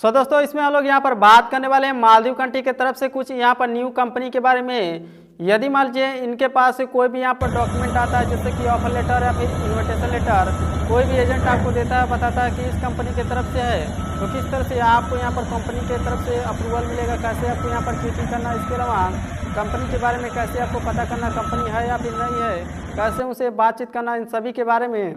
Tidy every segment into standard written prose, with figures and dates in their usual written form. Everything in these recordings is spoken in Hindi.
दोस्तों इसमें हम लोग यहाँ पर बात करने वाले हैं मालदीव कंट्री की तरफ से कुछ यहाँ पर न्यू कंपनी के बारे में। यदि मान लीजिए इनके पास से कोई भी यहाँ पर डॉक्यूमेंट आता है जैसे कि ऑफर लेटर या फिर इन्विटेशन लेटर, कोई भी एजेंट आपको देता है, बताता है कि इस कंपनी की तरफ से है, तो किस तरह से आपको यहाँ पर कंपनी की तरफ से अप्रूवल मिलेगा, कैसे आपको यहाँ पर चेकिंग करना, इसके अलावा कंपनी के बारे में कैसे आपको पता करना कंपनी है या फिर नहीं है, कैसे उनसे बातचीत करना, इन सभी के बारे में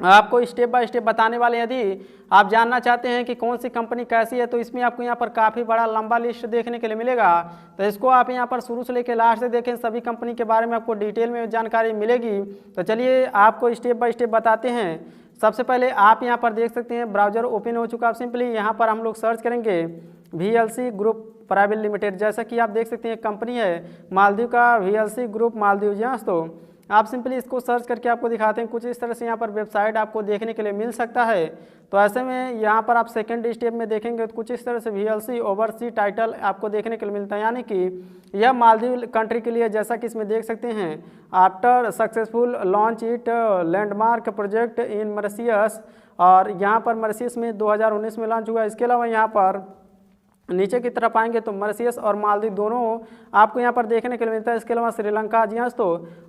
आपको स्टेप बाय स्टेप बताने वाले हैं। यदि आप जानना चाहते हैं कि कौन सी कंपनी कैसी है तो इसमें आपको यहाँ पर काफ़ी बड़ा लंबा लिस्ट देखने के लिए मिलेगा, तो इसको आप यहाँ पर शुरू से लेकर लास्ट से देखें, सभी कंपनी के बारे में आपको डिटेल में जानकारी मिलेगी। तो चलिए आपको स्टेप बाय स्टेप बताते हैं। सबसे पहले आप यहाँ पर देख सकते हैं ब्राउजर ओपन हो चुका। आप सिंपली यहाँ पर हम लोग सर्च करेंगे VLC ग्रुप प्राइवेट लिमिटेड। जैसा कि आप देख सकते हैं कंपनी है मालदीव का VLC ग्रुप मालदीव। तो आप सिंपली इसको सर्च करके आपको दिखाते हैं, कुछ इस तरह से यहाँ पर वेबसाइट आपको देखने के लिए मिल सकता है। तो ऐसे में यहाँ पर आप सेकंड स्टेप में देखेंगे तो कुछ इस तरह से VLC ओवरसी टाइटल आपको देखने के लिए मिलता है, यानी कि यह मालदीव कंट्री के लिए, जैसा कि इसमें देख सकते हैं, after successful launch it landmark project in Mauritius, और यहाँ पर मॉरिशस में 2019 में लॉन्च हुआ। इसके अलावा यहाँ पर नीचे की तरफ आएंगे तो मॉरिशस और मालदीव दोनों आपको यहाँ पर देखने के लिए मिलता है। इसके अलावा श्रीलंका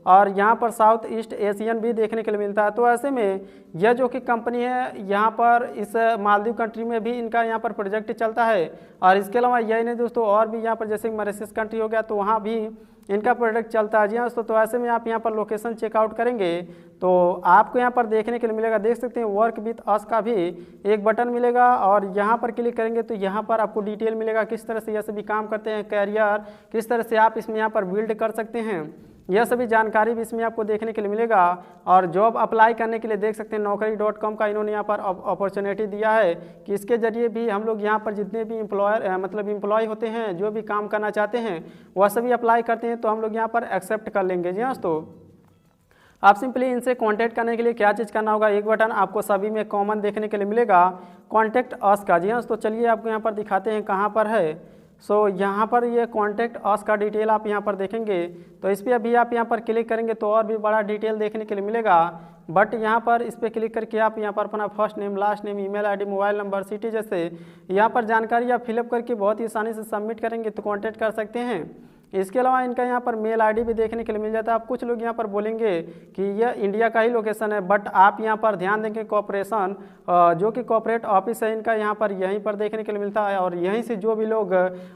और यहाँ पर साउथ ईस्ट एशियन भी देखने के लिए मिलता है। तो ऐसे में यह जो कि कंपनी है यहाँ पर इस मालदीव कंट्री में भी इनका यहाँ पर प्रोजेक्ट चलता है। और इसके अलावा यही नहीं दोस्तों, और भी यहाँ पर जैसे मॉरिशस कंट्री हो गया तो वहाँ भी इनका प्रोडक्ट चलता है। जी हाँ दोस्तों, तो ऐसे में आप यहाँ पर लोकेशन चेकआउट करेंगे तो आपको यहाँ पर देखने के लिए मिलेगा, देख सकते हैं वर्क विथ अस का भी एक बटन मिलेगा, और यहाँ पर क्लिक करेंगे तो यहाँ पर आपको डिटेल मिलेगा किस तरह से यह सभी काम करते हैं, कैरियर किस तरह से आप इसमें यहाँ पर बिल्ड कर सकते हैं, यह सभी जानकारी भी इसमें आपको देखने के लिए मिलेगा। और जॉब अप्लाई करने के लिए देख सकते हैं naukri.com का इन्होंने यहाँ पर अपॉर्चुनिटी दिया है कि इसके जरिए भी हम लोग यहाँ पर जितने भी एम्प्लॉय होते हैं, जो भी काम करना चाहते हैं, वह सभी अप्लाई करते हैं तो हम लोग यहाँ पर एक्सेप्ट कर लेंगे। जी हाँ दोस्तों, आप सिंपली इनसे कांटेक्ट करने के लिए क्या चीज़ करना होगा, एक बटन आपको सभी में कॉमन देखने के लिए मिलेगा, कॉन्टैक्ट अस का। जी हाँ दोस्तों, चलिए आपको यहाँ पर दिखाते हैं कहाँ पर है। यहाँ पर ये कॉन्टैक्ट अस का डिटेल आप यहाँ पर देखेंगे तो इस पर अभी आप यहाँ पर क्लिक करेंगे तो और भी बड़ा डिटेल देखने के लिए मिलेगा। बट यहाँ पर इस पर क्लिक करके आप यहाँ पर अपना first name, last name, email ID, mobile number, city जैसे यहाँ पर जानकारी आप फिलअप करके बहुत ही आसानी से सबमिट करेंगे तो कॉन्टैक्ट कर सकते हैं। इसके अलावा इनका यहाँ पर मेल आईडी भी देखने के लिए मिल जाता है। आप कुछ लोग यहाँ पर बोलेंगे कि यह इंडिया का ही लोकेशन है, बट आप यहाँ पर ध्यान देंगे कॉर्पोरेशन जो कि कॉर्पोरेट ऑफिस है इनका यहाँ पर यहीं पर देखने के लिए मिलता है, और यहीं से जो भी लोग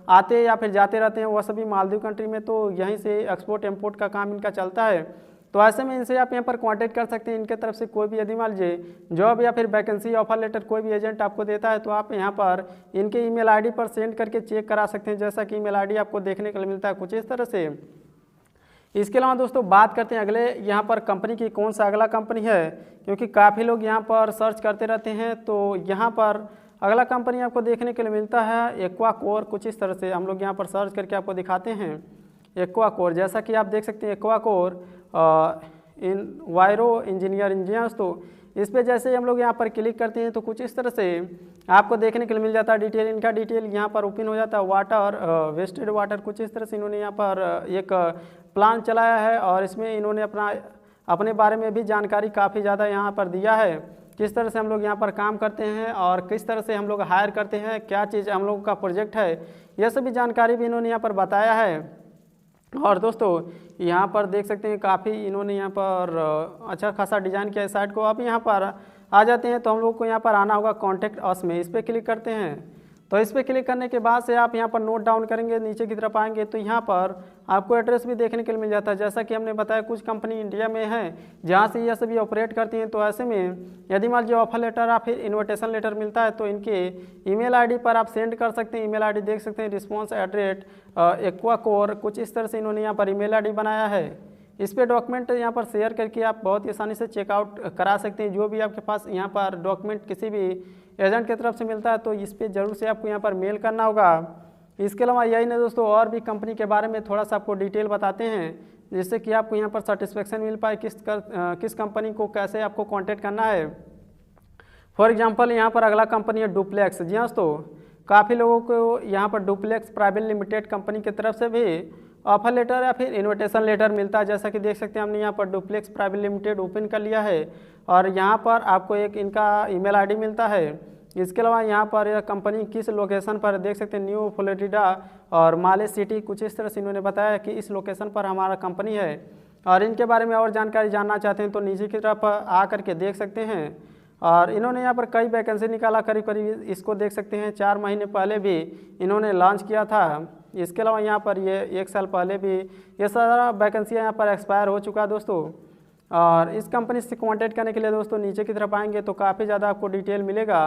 आते या फिर जाते रहते हैं वह सभी मालदीव कंट्री में, तो यहीं से एक्सपोर्ट इम्पोर्ट का काम इनका चलता है। तो ऐसे में इनसे आप यहाँ पर कांटेक्ट कर सकते हैं। इनके तरफ से कोई भी यदि मान लीजिए जॉब या फिर वैकेंसी ऑफर लेटर कोई भी एजेंट आपको देता है तो आप यहाँ पर इनके ईमेल आईडी पर सेंड करके चेक करा सकते हैं, जैसा कि ईमेल आईडी आपको देखने के लिए मिलता है कुछ इस तरह से। इसके अलावा दोस्तों बात करते हैं अगले यहाँ पर कंपनी की, कौन सा अगला कंपनी है, क्योंकि काफ़ी लोग यहाँ पर सर्च करते रहते हैं। तो यहाँ पर अगला कंपनी आपको देखने के लिए मिलता है एक्वाकोर। कुछ इस तरह से हम लोग यहाँ पर सर्च करके आपको दिखाते हैं एक्वाकोर। जैसा कि आप देख सकते हैं एक्वाकोर इन वायरो इंजीनियर्स। तो इस पे जैसे हम लोग यहाँ पर क्लिक करते हैं तो कुछ इस तरह से आपको देखने के लिए मिल जाता है डिटेल। इनका डिटेल यहाँ पर ओपन हो जाता है, वाटर वेस्टेड वाटर, कुछ इस तरह से इन्होंने यहाँ पर एक प्लान चलाया है, और इसमें इन्होंने अपने बारे में भी जानकारी काफ़ी ज़्यादा यहाँ पर दिया है, किस तरह से हम लोग यहाँ पर काम करते हैं और किस तरह से हम लोग हायर करते हैं, क्या चीज़ हम लोगों का प्रोजेक्ट है, यह सभी जानकारी भी इन्होंने यहाँ पर बताया है। और दोस्तों यहाँ पर देख सकते हैं काफ़ी इन्होंने यहाँ पर अच्छा खासा डिज़ाइन किया है साइट को। आप यहाँ पर आ जाते हैं तो हम लोग को यहाँ पर आना होगा कॉन्टैक्ट अस में, इस पर क्लिक करते हैं। तो इस पर क्लिक करने के बाद से आप यहाँ पर नोट डाउन करेंगे, नीचे की तरफ आएंगे तो यहाँ पर आपको एड्रेस भी देखने के लिए मिल जाता है। जैसा कि हमने बताया कुछ कंपनी इंडिया में है जहाँ से यह सभी ऑपरेट करती हैं। तो ऐसे में यदि मान लीजिए ऑफर लेटर या फिर इन्विटेशन लेटर मिलता है तो इनके ईमेल आईडी पर आप सेंड कर सकते हैं। ईमेल आईडी देख सकते हैं response@एक्वाकोर, कुछ इस तरह से इन्होंने यहाँ पर ईमेल आईडी बनाया है। इस पे डॉक्यूमेंट यहाँ पर शेयर करके आप बहुत ही आसानी से चेकआउट करा सकते हैं। जो भी आपके पास यहाँ पर डॉक्यूमेंट किसी भी एजेंट की तरफ से मिलता है तो इस पे ज़रूर से आपको यहाँ पर मेल करना होगा। इसके अलावा यही नहीं दोस्तों, और भी कंपनी के बारे में थोड़ा सा आपको डिटेल बताते हैं, जिससे कि आपको यहाँ पर सेटिस्फेक्शन मिल पाए किस कंपनी को कैसे आपको कॉन्टेक्ट करना है। फॉर एग्जाम्पल यहाँ पर अगला कंपनी है डुप्लेक्स। जी हाँ दोस्तों, काफ़ी लोगों को यहाँ पर डुप्लेक्स प्राइवेट लिमिटेड कंपनी की तरफ से भी ऑफर लेटर या फिर इन्विटेशन लेटर मिलता है। जैसा कि देख सकते हैं हमने यहाँ पर डुप्लेक्स प्राइवेट लिमिटेड ओपन कर लिया है, और यहाँ पर आपको एक इनका ईमेल आईडी मिलता है। इसके अलावा यहाँ पर यह कंपनी किस लोकेशन पर देख सकते हैं, न्यू फ्लोरिडा और माले सिटी, कुछ इस तरह से इन्होंने बताया कि इस लोकेशन पर हमारा कंपनी है। और इनके बारे में और जानकारी जानना चाहते हैं तो नीचे की तरफ आ करके देख सकते हैं। और इन्होंने यहाँ पर कई वैकेंसी निकाला, करीब करीब इसको देख सकते हैं 4 महीने पहले भी इन्होंने लॉन्च किया था। इसके अलावा यहाँ पर ये 1 साल पहले भी ये सारा वैकेंसियाँ यहाँ पर एक्सपायर हो चुका है दोस्तों। और इस कंपनी से कांटेक्ट करने के लिए दोस्तों नीचे की तरफ आएंगे तो काफ़ी ज़्यादा आपको डिटेल मिलेगा।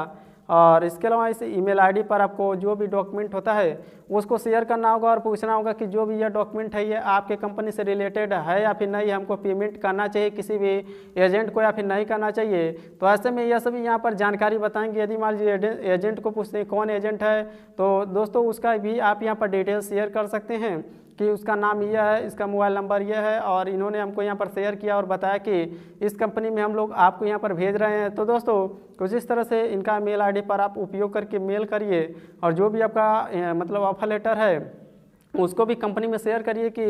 और इसके अलावा इस ईमेल आईडी पर आपको जो भी डॉक्यूमेंट होता है उसको शेयर करना होगा और पूछना होगा कि जो भी यह डॉक्यूमेंट है ये आपके कंपनी से रिलेटेड है या फिर नहीं, हमको पेमेंट करना चाहिए किसी भी एजेंट को या फिर नहीं करना चाहिए। तो ऐसे में यह सभी यहाँ पर जानकारी बताएंगे। यदि मान लीजिए एजेंट को पूछते हैं कौन एजेंट है तो दोस्तों उसका भी आप यहाँ पर डिटेल शेयर कर सकते हैं कि उसका नाम यह है, इसका मोबाइल नंबर यह है और इन्होंने हमको यहाँ पर शेयर किया और बताया कि इस कंपनी में हम लोग आपको यहाँ पर भेज रहे हैं। तो दोस्तों कुछ इस तरह से इनका मेल आईडी पर आप उपयोग करके मेल करिए और जो भी आपका मतलब ऑफर लेटर है उसको भी कंपनी में शेयर करिए कि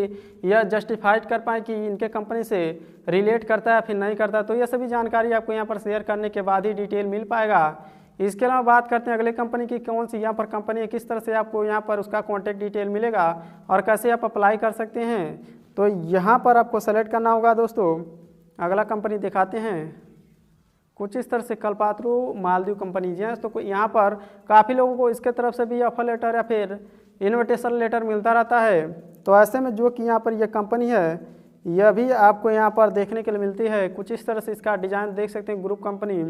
यह जस्टिफाइड कर पाए कि इनके कंपनी से रिलेट करता है फिर नहीं करता। तो यह सभी जानकारी आपको यहाँ पर शेयर करने के बाद ही डिटेल मिल पाएगा। इसके अलावा बात करते हैं अगले कंपनी की, कौन सी यहाँ पर कंपनी है, किस तरह से आपको यहाँ पर उसका कॉन्टैक्ट डिटेल मिलेगा और कैसे आप अप्लाई कर सकते हैं। तो यहाँ पर आपको सेलेक्ट करना होगा दोस्तों। अगला कंपनी दिखाते हैं, कुछ इस तरह से कल्पातरू मालदीव कंपनी जी। तो यहाँ पर काफ़ी लोगों को इसके तरफ से भी ऑफर लेटर या फिर इन्विटेशन लेटर मिलता रहता है। तो ऐसे में जो कि यहाँ पर यह कंपनी है यह भी आपको यहाँ पर देखने के लिए मिलती है। कुछ इस तरह से इसका डिज़ाइन देख सकते हैं, ग्रुप कंपनी।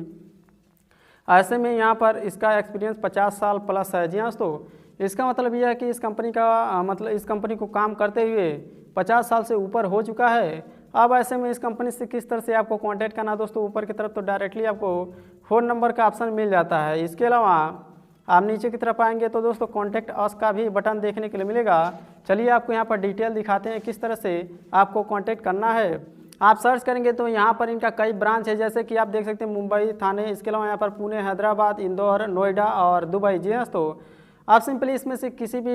ऐसे में यहाँ पर इसका एक्सपीरियंस 50 साल प्लस है जी हाँ। तो इसका मतलब यह है कि इस कंपनी का मतलब इस कंपनी को काम करते हुए 50 साल से ऊपर हो चुका है। अब ऐसे में इस कंपनी से किस तरह से आपको कांटेक्ट करना दोस्तों, ऊपर की तरफ तो डायरेक्टली आपको फ़ोन नंबर का ऑप्शन मिल जाता है। इसके अलावा आप नीचे की तरफ आएंगे तो दोस्तों कॉन्टैक्ट अस का भी बटन देखने के लिए मिलेगा। चलिए आपको यहाँ पर डिटेल दिखाते हैं किस तरह से आपको कॉन्टैक्ट करना है। आप सर्च करेंगे तो यहाँ पर इनका कई ब्रांच है, जैसे कि आप देख सकते हैं मुंबई, थाने, इसके अलावा यहाँ पर पुणे, हैदराबाद, इंदौर, नोएडा और दुबई जी हाँ। तो आप सिंपली इसमें से किसी भी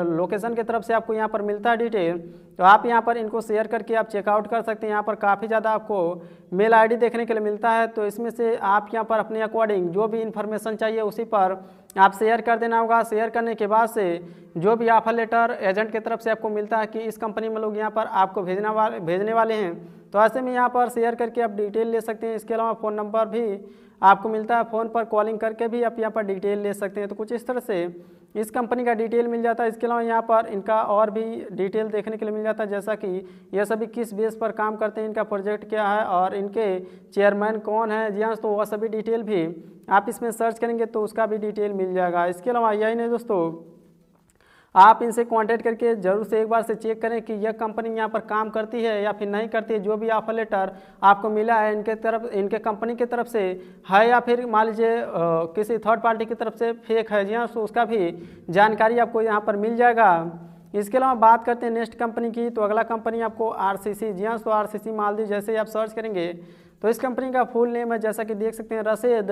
लोकेशन की तरफ से आपको यहाँ पर मिलता है डिटेल, तो आप यहाँ पर इनको शेयर करके आप चेकआउट कर सकते हैं। यहाँ पर काफ़ी ज़्यादा आपको मेल आईडी देखने के लिए मिलता है। तो इसमें से आप यहाँ पर अपने अकॉर्डिंग जो भी इन्फॉर्मेशन चाहिए उसी पर आप शेयर कर देना होगा। शेयर करने के बाद से जो भी ऑफर लेटर एजेंट की तरफ से आपको मिलता है कि इस कंपनी में लोग यहाँ पर आपको भेजने वाले हैं, तो ऐसे में यहाँ पर शेयर करके आप डिटेल ले सकते हैं। इसके अलावा फ़ोन नंबर भी आपको मिलता है, फ़ोन पर कॉलिंग करके भी आप यहाँ पर डिटेल ले सकते हैं। तो कुछ इस तरह से इस कंपनी का डिटेल मिल जाता है। इसके अलावा यहाँ पर इनका और भी डिटेल देखने के लिए मिल जाता है, जैसा कि यह सभी किस बेस पर काम करते हैं, इनका प्रोजेक्ट क्या है और इनके चेयरमैन कौन है जी हाँ। तो वह सभी डिटेल भी आप इसमें सर्च करेंगे तो उसका भी डिटेल मिल जाएगा। इसके अलावा यही नहीं दोस्तों, आप इनसे कांटेक्ट करके ज़रूर से एक बार से चेक करें कि यह कंपनी यहाँ पर काम करती है या फिर नहीं करती है। जो भी ऑफर लेटर आपको मिला है इनके कंपनी की तरफ से है या फिर मान लीजिए किसी थर्ड पार्टी की तरफ से फेक है जी हाँ। तो उसका भी जानकारी आपको यहाँ पर मिल जाएगा। इसके अलावा बात करते हैं नेक्स्ट कंपनी की, तो अगला कंपनी आपको RCC जी हाँ। तो RCC मालदीव जैसे आप सर्च करेंगे तो इस कंपनी का फुल नेम है, जैसा कि देख सकते हैं, Rashid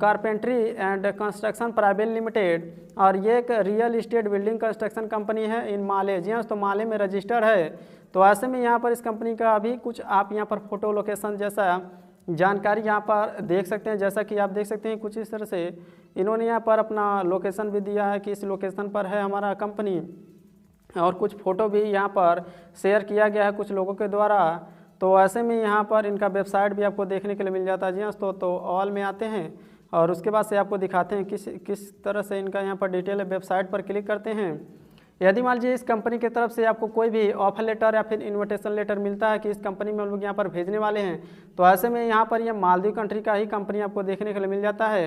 carpentry and construction private limited. और ये एक real estate building construction company है इन माले जी हाँ। तो माले में रजिस्टर्ड है। तो ऐसे में यहाँ पर इस कंपनी का अभी कुछ आप यहाँ पर फोटो लोकेशन जैसा जानकारी यहाँ पर देख सकते हैं। जैसा कि आप देख सकते हैं कुछ इस तरह से इन्होंने यहाँ पर अपना लोकेशन भी दिया है कि इस लोकेशन पर है हमारा कंपनी, और कुछ फ़ोटो भी यहाँ पर शेयर किया गया है कुछ लोगों के द्वारा। तो ऐसे में यहाँ पर इनका वेबसाइट भी आपको देखने के लिए मिल जाता है जी हाँ। तो ऑल में आते हैं और उसके बाद से आपको दिखाते हैं किस तरह से इनका यहाँ पर डिटेल है। वेबसाइट पर क्लिक करते हैं। यदि मान लीजिए इस कंपनी की तरफ से आपको कोई भी ऑफर लेटर या फिर इन्विटेशन लेटर मिलता है कि इस कंपनी में हम लोग यहाँ पर भेजने वाले हैं, तो ऐसे में यहाँ पर यह मालदीव कंट्री का ही कंपनी आपको देखने के लिए मिल जाता है।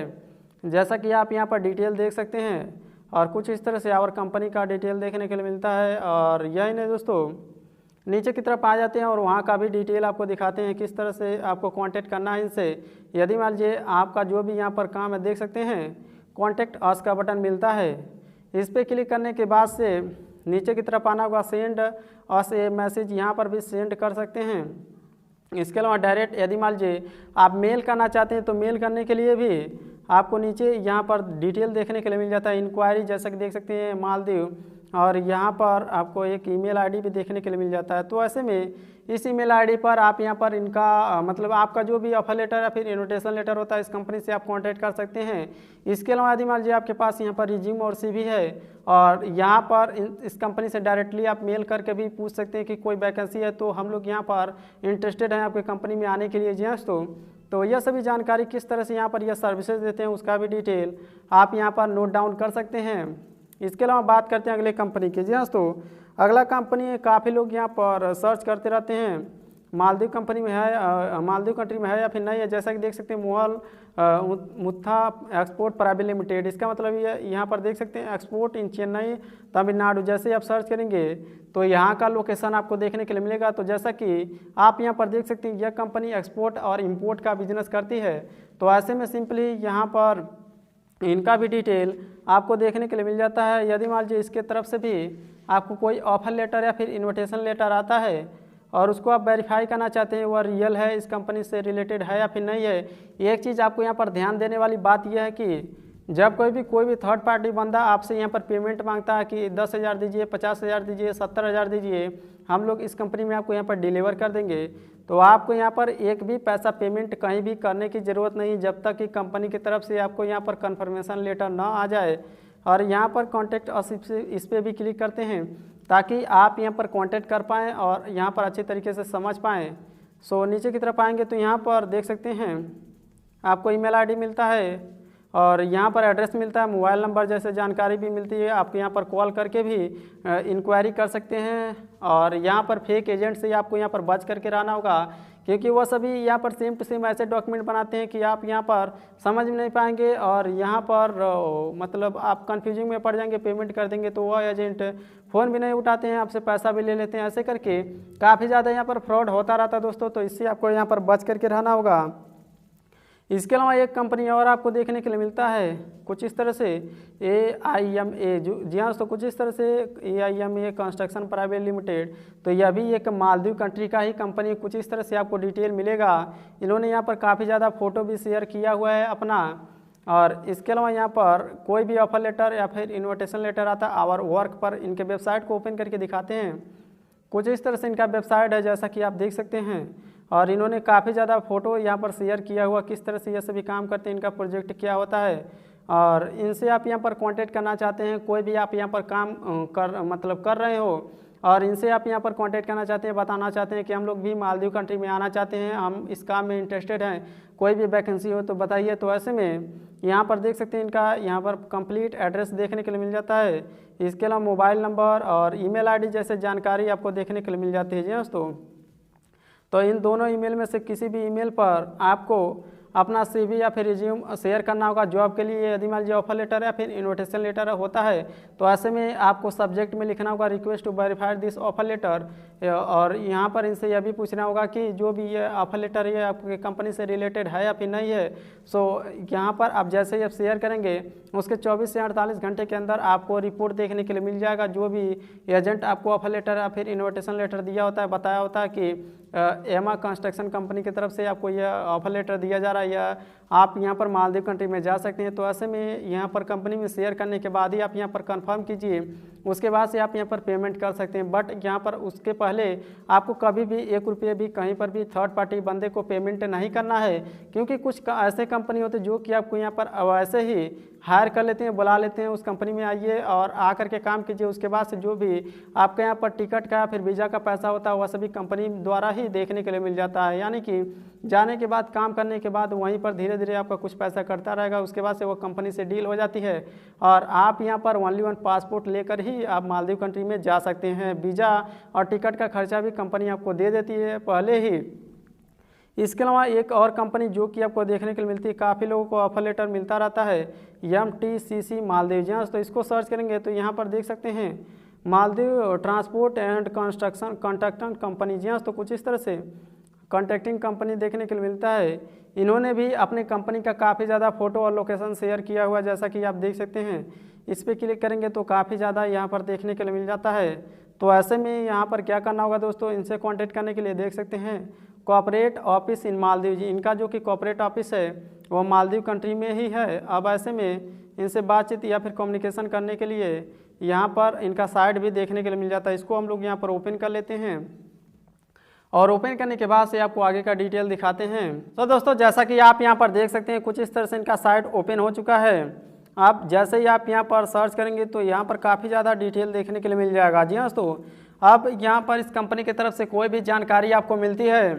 जैसा कि आप यहाँ पर डिटेल देख सकते हैं और कुछ इस तरह से और कंपनी का डिटेल देखने के लिए मिलता है। और यही नहीं दोस्तों, नीचे की तरफ आ जाते हैं और वहाँ का भी डिटेल आपको दिखाते हैं किस तरह से आपको कांटेक्ट करना है इनसे। यदि मान लीजिए आपका जो भी यहाँ पर काम है, देख सकते हैं कांटेक्ट अस का बटन मिलता है। इस पर क्लिक करने के बाद से नीचे की तरफ आना होगा, सेंड अस ए मैसेज, यहाँ पर भी सेंड कर सकते हैं। इसके अलावा डायरेक्ट यदि मान लीजिए आप मेल करना चाहते हैं तो मेल करने के लिए भी आपको नीचे यहाँ पर डिटेल देखने के लिए मिल जाता है। इंक्वायरी जैसा कि देख सकते हैं मालदीव और यहाँ पर आपको एक ईमेल आईडी भी देखने के लिए मिल जाता है। तो ऐसे में इस ईमेल आईडी पर आप यहाँ पर इनका मतलब आपका जो भी ऑफर लेटर या फिर इन्विटेशन लेटर होता है इस कंपनी से आप कांटेक्ट कर सकते हैं। इसके अलावा यदि मान लीजिए आपके पास यहाँ पर रिज्यूम और CV है और यहाँ पर इस कंपनी से डायरेक्टली आप मेल करके भी पूछ सकते हैं कि कोई वैकेंसी है तो हम लोग यहाँ पर इंटरेस्टेड हैं आपके कंपनी में आने के लिए। जी तो यह सभी जानकारी किस तरह से यहाँ पर यह सर्विसेज देते हैं उसका भी डिटेल आप यहाँ पर नोट डाउन कर सकते हैं। इसके अलावा बात करते हैं अगले कंपनी की। जी तो अगला कंपनी काफ़ी लोग यहाँ पर सर्च करते रहते हैं मालदीव कंपनी में है, मालदीव कंट्री में है या फिर नहीं है। जैसा कि देख सकते हैं मोहल मुत्था एक्सपोर्ट प्राइवेट लिमिटेड, इसका मतलब ये यहाँ पर देख सकते हैं एक्सपोर्ट इन चेन्नई तमिलनाडु। जैसे ही आप सर्च करेंगे तो यहाँ का लोकेशन आपको देखने के लिए मिलेगा। तो जैसा कि आप यहाँ पर देख सकते हैं यह कंपनी एक्सपोर्ट और इम्पोर्ट का बिजनेस करती है। तो ऐसे में सिंपली यहाँ पर इनका भी डिटेल आपको देखने के लिए मिल जाता है। यदि मान लीजिए इसके तरफ से भी आपको कोई ऑफर लेटर या फिर इन्विटेशन लेटर आता है और उसको आप वेरीफाई करना चाहते हैं वह रियल है, इस कंपनी से रिलेटेड है या फिर नहीं है। एक चीज़ आपको यहाँ पर ध्यान देने वाली बात यह है कि जब कोई भी थर्ड पार्टी बंदा आपसे यहाँ पर पेमेंट मांगता है कि 10,000 दीजिए, 50,000 दीजिए, 70,000 दीजिए, हम लोग इस कंपनी में आपको यहाँ पर डिलीवर कर देंगे, तो आपको यहाँ पर एक भी पैसा पेमेंट कहीं भी करने की ज़रूरत नहीं जब तक कि कंपनी की तरफ से आपको यहाँ पर कन्फर्मेशन लेटर ना आ जाए। और यहाँ पर कॉन्टैक्ट अस इस पर भी क्लिक करते हैं ताकि आप यहाँ पर कांटेक्ट कर पाएँ और यहाँ पर अच्छे तरीके से समझ पाएँ। सो नीचे की तरफ आएंगे तो यहाँ पर देख सकते हैं आपको ईमेल आईडी मिलता है और यहाँ पर एड्रेस मिलता है, मोबाइल नंबर जैसे जानकारी भी मिलती है। आप यहाँ पर कॉल करके भी इंक्वायरी कर सकते हैं। और यहाँ पर फेक एजेंट से आपको यहाँ पर बच करके रहना होगा क्योंकि वह सभी यहाँ पर सेम टू सेम ऐसे डॉक्यूमेंट बनाते हैं कि आप यहाँ पर समझ में नहीं पाएंगे और यहाँ पर मतलब आप कन्फ्यूजिंग में पड़ जाएंगे। पेमेंट कर देंगे तो वह एजेंट फ़ोन भी नहीं उठाते हैं, आपसे पैसा भी ले लेते हैं। ऐसे करके काफ़ी ज़्यादा यहाँ पर फ्रॉड होता रहता है दोस्तों, तो इससे आपको यहाँ पर बच करके रहना होगा। इसके अलावा एक कंपनी और आपको देखने के लिए मिलता है कुछ इस तरह से AIMA, जी हाँ तो कुछ इस तरह से AIMA कंस्ट्रक्शन प्राइवेट लिमिटेड। तो यह भी एक मालदीव कंट्री का ही कंपनी, कुछ इस तरह से आपको डिटेल मिलेगा। इन्होंने यहाँ पर काफ़ी ज़्यादा फ़ोटो भी शेयर किया हुआ है अपना। और इसके अलावा यहाँ पर कोई भी ऑफर लेटर या फिर इन्विटेशन लेटर आता है आवर वर्क पर इनके वेबसाइट को ओपन करके दिखाते हैं। कुछ इस तरह से इनका वेबसाइट है जैसा कि आप देख सकते हैं। और इन्होंने काफ़ी ज़्यादा फ़ोटो यहाँ पर शेयर किया हुआ किस तरह से ये सभी काम करते हैं, इनका प्रोजेक्ट क्या होता है। और इनसे आप यहाँ पर कांटेक्ट करना चाहते हैं, कोई भी आप यहाँ पर काम कर रहे हो और इनसे आप यहाँ पर कांटेक्ट करना चाहते हैं, बताना चाहते हैं कि हम लोग भी मालदीव कंट्री में आना चाहते हैं, हम इस काम में इंटरेस्टेड हैं, कोई भी वैकेंसी हो तो बताइए। तो ऐसे में यहाँ पर देख सकते हैं इनका यहाँ पर कंप्लीट एड्रेस देखने के लिए मिल जाता है। इसके अलावा मोबाइल नंबर और ईमेल आईडी जैसे जानकारी आपको देखने के लिए मिल जाती है। जी दोस्तों, तो इन दोनों ईमेल में से किसी भी ईमेल पर आपको अपना CV या फिर रिज्यूम शेयर करना होगा जॉब के लिए। यदि मान लीजिए ऑफर लेटर या फिर इन्विटेशन लेटर होता है तो ऐसे में आपको सब्जेक्ट में लिखना होगा request to verify this offer letter. और यहाँ पर इनसे यह भी पूछना होगा कि जो भी ये ऑफर लेटर है आपकी कंपनी से रिलेटेड है या फिर नहीं है। सो यहाँ पर आप जैसे ही आप शेयर करेंगे उसके 24 से 48 घंटे के अंदर आपको रिपोर्ट देखने के लिए मिल जाएगा। जो भी एजेंट आपको ऑफर लेटर या फिर इन्विटेशन लेटर दिया होता है, बताया होता है कि एमा कंस्ट्रक्शन कंपनी की तरफ से आपको यह ऑफर लेटर दिया जा रहा है या आप यहाँ पर मालदीव कंट्री में जा सकते हैं। तो ऐसे में यहाँ पर कंपनी में शेयर करने के बाद ही आप यहाँ पर कंफर्म कीजिए, उसके बाद से आप यहाँ पर पेमेंट कर सकते हैं। बट यहाँ पर उसके पहले आपको कभी भी 1 रुपये भी कहीं पर भी थर्ड पार्टी बंदे को पेमेंट नहीं करना है क्योंकि कुछ ऐसे कंपनी होते हैं जो कि आपको यहाँ पर वैसे ही हायर कर लेते हैं, बुला लेते हैं, उस कंपनी में आइए और आकर के काम कीजिए। उसके बाद से जो भी आपके यहाँ पर टिकट का या फिर वीज़ा का पैसा होता है वह सभी कंपनी द्वारा ही देखने के लिए मिल जाता है। यानी कि जाने के बाद काम करने के बाद वहीं पर धीरे धीरे आपका कुछ पैसा कटता रहेगा, उसके बाद से वो कंपनी से डील हो जाती है और आप यहाँ पर ओनली 1 पासपोर्ट लेकर ही आप मालदीव कंट्री में जा सकते हैं। वीज़ा और टिकट का खर्चा भी कंपनी आपको दे देती है पहले ही। इसके अलावा एक और कंपनी जो कि आपको देखने के लिए मिलती है, काफ़ी लोगों को ऑफर लेटर मिलता रहता है, MTCC मालदीव। जी तो इसको सर्च करेंगे तो यहाँ पर देख सकते हैं Maldives transport and construction contracting company. जी तो कुछ इस तरह से कॉन्ट्रैक्टिंग कंपनी देखने के लिए मिलता है। इन्होंने भी अपनी कंपनी का काफ़ी ज़्यादा फ़ोटो और लोकेशन शेयर किया हुआ जैसा कि आप देख सकते हैं। इस पर क्लिक करेंगे तो काफ़ी ज़्यादा यहाँ पर देखने के लिए मिल जाता है। तो ऐसे में यहाँ पर क्या करना होगा दोस्तों, इनसे कॉन्टेक्ट करने के लिए देख सकते हैं कॉर्पोरेट ऑफिस इन मालदीव। जी इनका जो कि कॉर्पोरेट ऑफिस है वो मालदीव कंट्री में ही है। अब ऐसे में इनसे बातचीत या फिर कम्युनिकेशन करने के लिए यहाँ पर इनका साइट भी देखने के लिए मिल जाता है। इसको हम लोग यहाँ पर ओपन कर लेते हैं और ओपन करने के बाद से आपको आगे का डिटेल दिखाते हैं। तो दोस्तों जैसा कि आप यहाँ पर देख सकते हैं कुछ इस तरह से इनका साइट ओपन हो चुका है। आप जैसे ही आप यहाँ पर सर्च करेंगे तो यहाँ पर काफ़ी ज़्यादा डिटेल देखने के लिए मिल जाएगा। जी हाँ दोस्तों, अब यहाँ पर इस कंपनी की तरफ से कोई भी जानकारी आपको मिलती है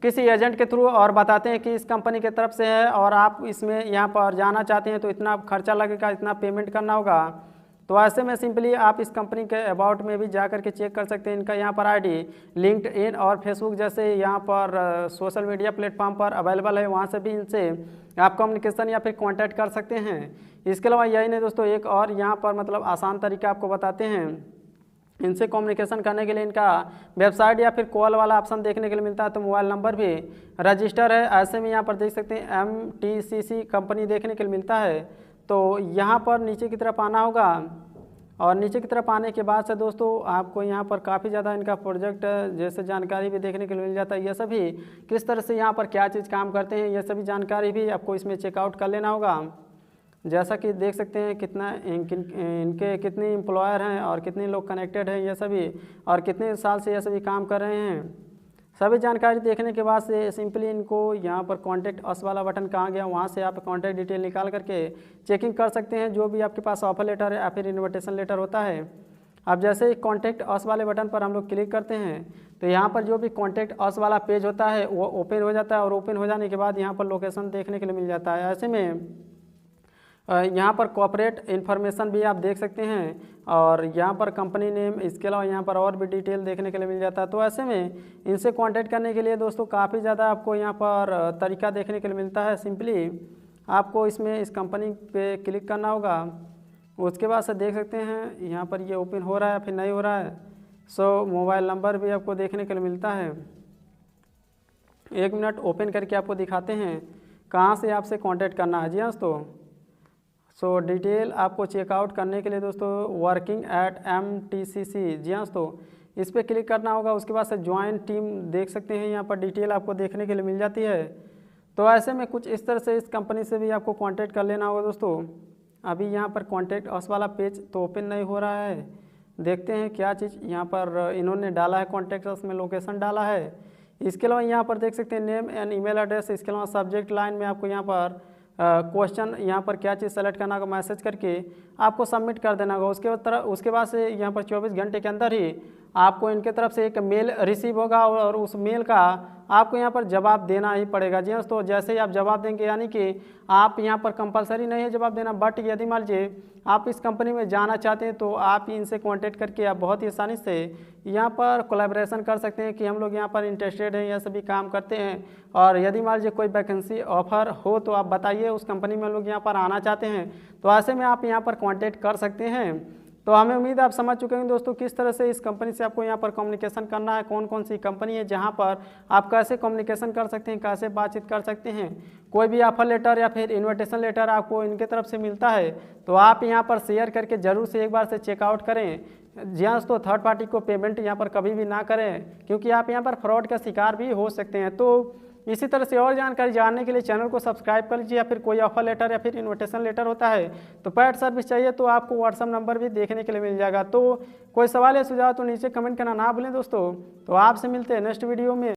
किसी एजेंट के थ्रू और बताते हैं कि इस कंपनी की तरफ से है और आप इसमें यहाँ पर जाना चाहते हैं तो इतना खर्चा लगेगा, इतना पेमेंट करना होगा, तो ऐसे में सिंपली आप इस कंपनी के अबाउट में भी जा कर के चेक कर सकते हैं। इनका यहाँ पर आईडी लिंक्डइन और फेसबुक जैसे यहाँ पर सोशल मीडिया प्लेटफॉर्म पर अवेलेबल है, वहाँ से भी इनसे आप कम्युनिकेशन या फिर कांटेक्ट कर सकते हैं। इसके अलावा यही नहीं दोस्तों, एक और यहाँ पर मतलब आसान तरीका आपको बताते हैं। इनसे कम्युनिकेशन करने के लिए इनका वेबसाइट या फिर कॉल वाला ऑप्शन देखने के लिए मिलता है, तो मोबाइल नंबर भी रजिस्टर है। ऐसे में यहाँ पर देख सकते हैं MTCC कंपनी देखने के लिए मिलता है। तो यहाँ पर नीचे की तरफ आना होगा और नीचे की तरफ आने के बाद से दोस्तों आपको यहाँ पर काफ़ी ज़्यादा इनका प्रोजेक्ट जैसे जानकारी भी देखने के लिए मिल जाता है। यह सभी किस तरह से यहाँ पर क्या चीज़ काम करते हैं, यह सभी जानकारी भी आपको इसमें चेकआउट कर लेना होगा। जैसा कि देख सकते हैं कितना इनके कितने एम्प्लॉयर हैं और कितने लोग कनेक्टेड हैं, ये सभी और कितने साल से ये सभी काम कर रहे हैं। सभी जानकारी देखने के बाद से सिंपली इनको यहाँ पर कॉन्टैक्ट अस वाला बटन कहाँ गया, वहाँ से आप कॉन्टैक्ट डिटेल निकाल करके चेकिंग कर सकते हैं जो भी आपके पास ऑफर लेटर या फिर इन्विटेशन लेटर होता है। अब जैसे ही कॉन्टैक्ट अस वाले बटन पर हम लोग क्लिक करते हैं तो यहाँ पर जो भी कॉन्टैक्ट अस वाला पेज होता है वो ओपन हो जाता है और ओपन हो जाने के बाद यहाँ पर लोकेशन देखने के लिए मिल जाता है। ऐसे में यहाँ पर कॉर्पोरेट इन्फॉर्मेशन भी आप देख सकते हैं और यहाँ पर कंपनी नेम, इसके अलावा यहाँ पर और भी डिटेल देखने के लिए मिल जाता है। तो ऐसे में इनसे कांटेक्ट करने के लिए दोस्तों काफ़ी ज़्यादा आपको यहाँ पर तरीका देखने के लिए मिलता है। सिंपली आपको इसमें इस कंपनी पे क्लिक करना होगा, उसके बाद से देख सकते हैं यहाँ पर ये ओपन हो रहा है फिर नहीं हो रहा है। सो मोबाइल नंबर भी आपको देखने के लिए मिलता है। 1 मिनट ओपन करके आपको दिखाते हैं कहाँ से आपसे कॉन्टैक्ट करना है। जी हाँ दोस्तों, सो डिटेल आपको चेकआउट करने के लिए दोस्तों वर्किंग एट MTCC, जी हाँ दोस्तों, इस पर क्लिक करना होगा। उसके बाद से ज्वाइन टीम देख सकते हैं, यहाँ पर डिटेल आपको देखने के लिए मिल जाती है। तो ऐसे में कुछ इस तरह से इस कंपनी से भी आपको कांटेक्ट कर लेना होगा दोस्तों। अभी यहाँ पर कांटेक्ट अस वाला पेज तो ओपन नहीं हो रहा है, देखते हैं क्या चीज़ यहाँ पर इन्होंने डाला है। कांटेक्ट अस में लोकेशन डाला है। इसके अलावा यहाँ पर देख सकते हैं नेम एंड ईमेल एड्रेस। इसके अलावा सब्जेक्ट लाइन में आपको यहाँ पर क्वेश्चन यहाँ पर क्या चीज़ सेलेक्ट करना होगा, मैसेज करके आपको सबमिट कर देना होगा। उसके बाद से यहाँ पर 24 घंटे के अंदर ही आपको इनके तरफ से एक मेल रिसीव होगा और उस मेल का आपको यहाँ पर जवाब देना ही पड़ेगा। जी हाँ, तो जैसे ही आप जवाब देंगे, यानी कि आप यहाँ पर कंपलसरी नहीं है जवाब देना, बट यदि मान लीजिए आप इस कंपनी में जाना चाहते हैं तो आप इनसे कांटेक्ट करके आप बहुत ही आसानी से यहाँ पर कोलैबोरेशन कर सकते हैं कि हम लोग यहाँ पर इंटरेस्टेड हैं, यह सभी काम करते हैं। और यदि मान लीजिए कोई वैकेंसी ऑफर हो तो आप बताइए, उस कंपनी में हम लोग यहाँ पर आना चाहते हैं, तो ऐसे में आप यहाँ पर कांटेक्ट कर सकते हैं। तो हमें उम्मीद है आप समझ चुके हैं दोस्तों किस तरह से इस कंपनी से आपको यहाँ पर कम्युनिकेशन करना है, कौन कौन सी कंपनी है जहाँ पर आप कैसे कम्युनिकेशन कर सकते हैं, कैसे बातचीत कर सकते हैं। कोई भी ऑफर लेटर या फिर इन्विटेशन लेटर आपको इनके तरफ से मिलता है तो आप यहाँ पर शेयर करके ज़रूर से एक बार से चेकआउट करें। जी हाँ दोस्तों, थर्ड पार्टी को पेमेंट यहाँ पर कभी भी ना करें, क्योंकि आप यहाँ पर फ्रॉड का शिकार भी हो सकते हैं। तो इसी तरह से और जानकारी जानने के लिए चैनल को सब्सक्राइब कर लीजिए। या फिर कोई ऑफर लेटर या फिर इन्विटेशन लेटर होता है तो पेड सर्विस चाहिए तो आपको व्हाट्सअप नंबर भी देखने के लिए मिल जाएगा। तो कोई सवाल या सुझाव तो नीचे कमेंट करना ना भूलें दोस्तों। तो आपसे मिलते हैं नेक्स्ट वीडियो में।